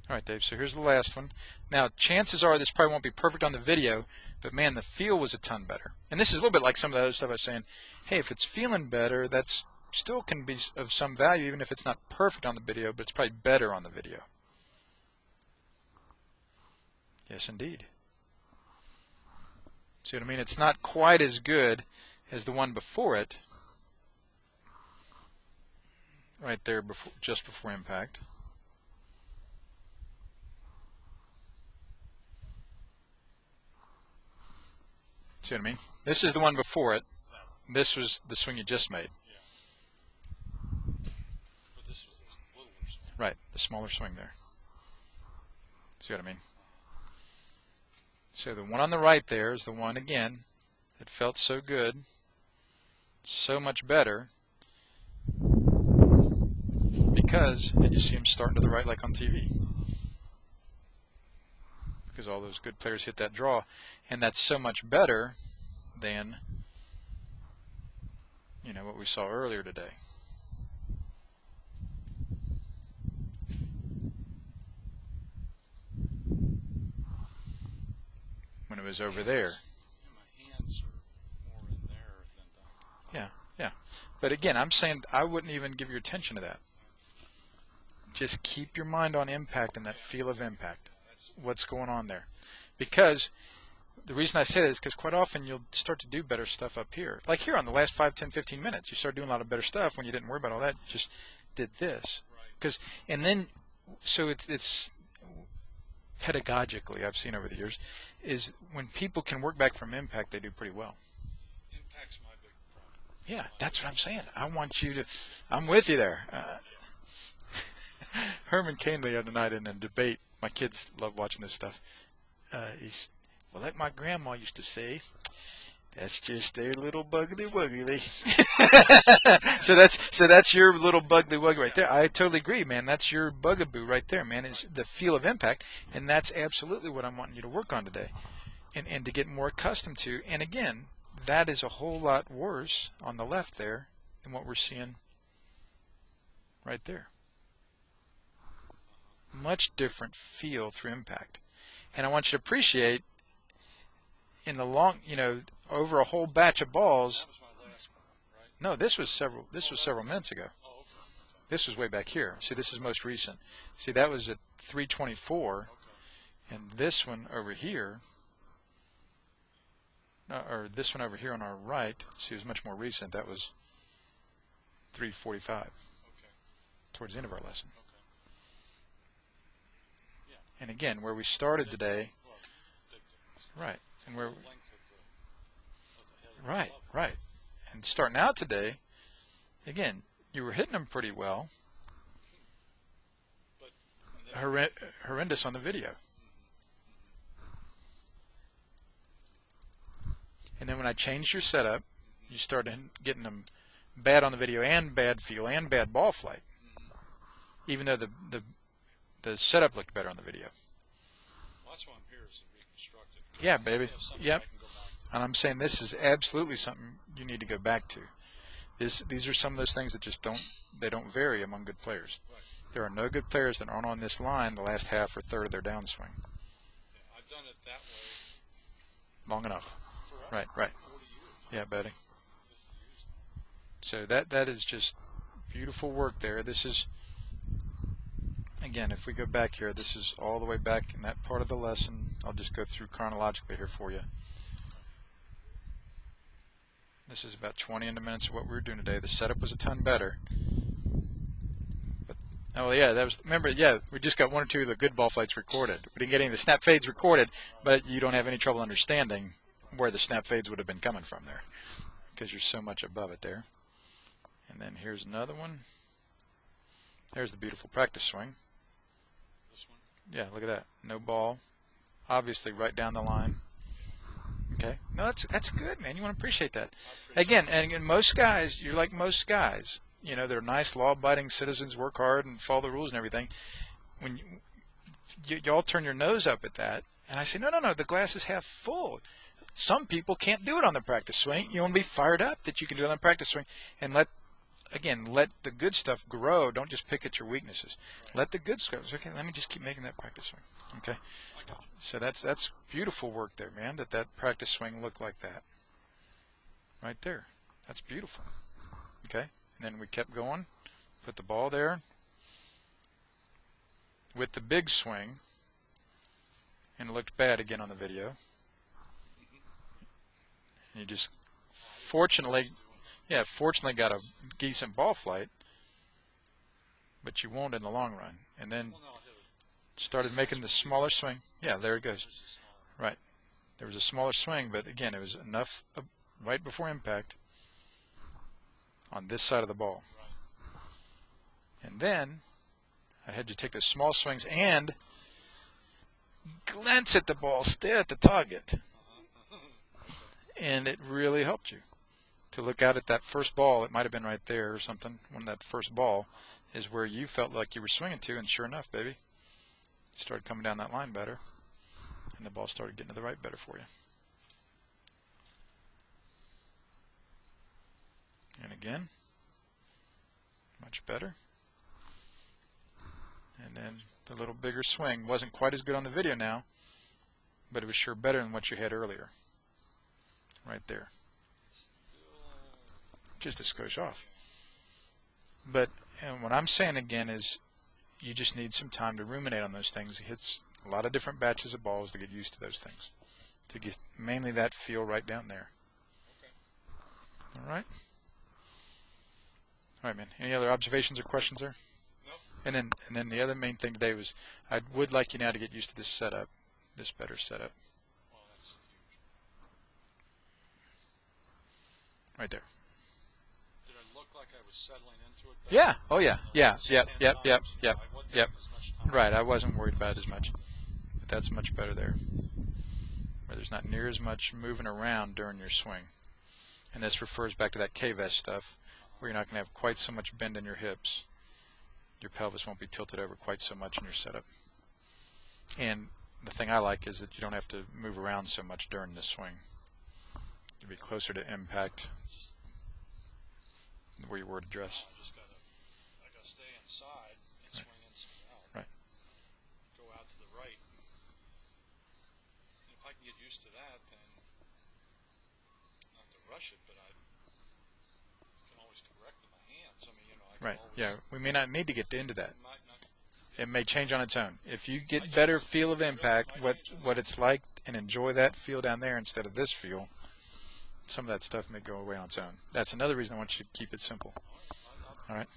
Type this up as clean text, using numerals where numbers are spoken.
All right, Dave, so here's the last one. Now, chances are this probably won't be perfect on the video, but man, the feel was a ton better. And this is a little bit like some of the other stuff I was saying. Hey, if it's feeling better, that's still can be of some value, even if it's not perfect on the video, but it's probably better on the video. Yes, indeed. See what I mean? It's not quite as good as the one before it, right there, before, just before impact. See what I mean? This is the one before it. This was the swing you just made. But this was a little worse. Right, the smaller swing there. See what I mean? So the one on the right there is the one, again, that felt so good, so much better, because, and you see him starting to the right like on TV, because all those good players hit that draw, and that's so much better than, you know, what we saw earlier today. When it was over there. My hands are more in there than down. Yeah, yeah. But again, I'm saying I wouldn't even give your attention to that. Just keep your mind on impact and that feel of impact. What's going on there. Because the reason I say that is because quite often you'll start to do better stuff up here. Like here on the last 5, 10, 15 minutes, you start doing a lot of better stuff when you didn't worry about all that. You just did this. Because, and then, so it's pedagogically, I've seen over the years, is when people can work back from impact, they do pretty well. Impact's my big problem. Yeah, that's what I'm saying. I want you to, I'm with you there. Herman Cain the other night in a debate, my kids love watching this stuff. He's, well, like my grandma used to say, that's just their little buggly wuggly. so that's your little buggly wug right there. I totally agree, man. That's your bugaboo right there, man. Is the feel of impact, and that's absolutely what I'm wanting you to work on today, and to get more accustomed to. And again, that is a whole lot worse on the left there than what we're seeing right there. Much different feel through impact, and I want you to appreciate in the long, you know, over a whole batch of balls. That was my last one, right? No, this was several minutes ago. Oh, okay. This was way back here. See, this is most recent. See, that was at 324, Okay. and this one over here, or this one over here on our right, see, it was much more recent. That was 345, Okay. towards the end of our lesson. Okay. Yeah. And again, where we started today, Well, big difference. right, and where, The length of the head. right, and starting out today, again, you were hitting them pretty well. But Horrendous on the video. And then when I changed your setup, you started getting them bad on the video and bad feel and bad ball flight. Even though the setup looked better on the video. well, that's why I'm here, is to reconstruct it. Yeah, baby. I have something Yep. I can go back to. And I'm saying this is absolutely something you need to go back to. These are some of those things that just don't vary among good players. Right. There are no good players that aren't on this line the last half or third of their downswing. Yeah, I've done it that way Long enough. forever. Right. 40 years. Yeah, buddy. 50 years. So that is just beautiful work there. This is, again, if we go back here, this is all the way back in that part of the lesson. I'll just go through chronologically here for you. This is about 20 into minutes of what we were doing today. The setup was a ton better. But, oh, yeah, that was, remember, yeah, we just got one or two of the good ball flights recorded. We didn't get any of the snap fades recorded, but you don't have any trouble understanding where the snap fades would have been coming from there because you're so much above it there. And then here's another one. There's the beautiful practice swing. This one. Yeah, look at that. No ball. Obviously right down the line. Okay. No, that's good, man. You want to appreciate that. Again, and most guys, you're like most guys. You know, they're nice, law-abiding citizens, work hard, and follow the rules and everything. When y'all turn your nose up at that, and I say, no, the glass is half full. Some people can't do it on the practice swing. You want to be fired up that you can do it on the practice swing, and let again, let the good stuff grow. Don't just pick at your weaknesses. Let the good stuff. Okay, let me just keep making that practice swing. Okay, so that's beautiful work there, man. That practice swing looked like that, right there. That's beautiful. Okay, and then we kept going. Put the ball there with the big swing, and it looked bad again on the video. And you just fortunately got a decent ball flight, but you won't in the long run. And then started making the smaller swing. Yeah, there it goes. Right. There was a smaller swing, but again, it was enough right before impact on this side of the ball. And then I had you take those small swings and glance at the ball, stare at the target. And it really helped you to look out at that first ball. It might have been right there or something. When that first ball is where you felt like you were swinging to, and sure enough, baby, you started coming down that line better, and the ball started getting to the right better for you. And again, much better. And then the little bigger swing wasn't quite as good on the video now, but it was sure better than what you had earlier. Right there. Just a skosh off. But and what I'm saying again is you just need some time to ruminate on those things. It hits a lot of different batches of balls to get used to those things. To get mainly that feel right down there. Okay. All right. All right, man. Any other observations or questions there? No. And then the other main thing today was I would like you now to get used to this setup, this better setup. Well, that's huge. Right there. Did I look like I was settling into it? Yeah. Oh, yeah. Yeah. Yep. Yep. Right. I wasn't worried about it as much. But that's much better there. Where there's not near as much moving around during your swing. And this refers back to that K-vest stuff, where you're not going to have quite so much bend in your hips. Your pelvis won't be tilted over quite so much in your setup. And the thing I like is that you don't have to move around so much during the swing. You'll be closer to impact where you were to dress. I gotta stay inside and swing inside out. Right. Go out to the right. And if I can get used to that, then not to rush it, but I can always correct in my hands. I mean, I can Right. always, Yeah. We may not need to get into that. might not, It may change on its own. If you get better feel of impact, what it's like, and enjoy that feel down there instead of this feel, some of that stuff may go away on its own. That's another reason I want you to keep it simple. All right.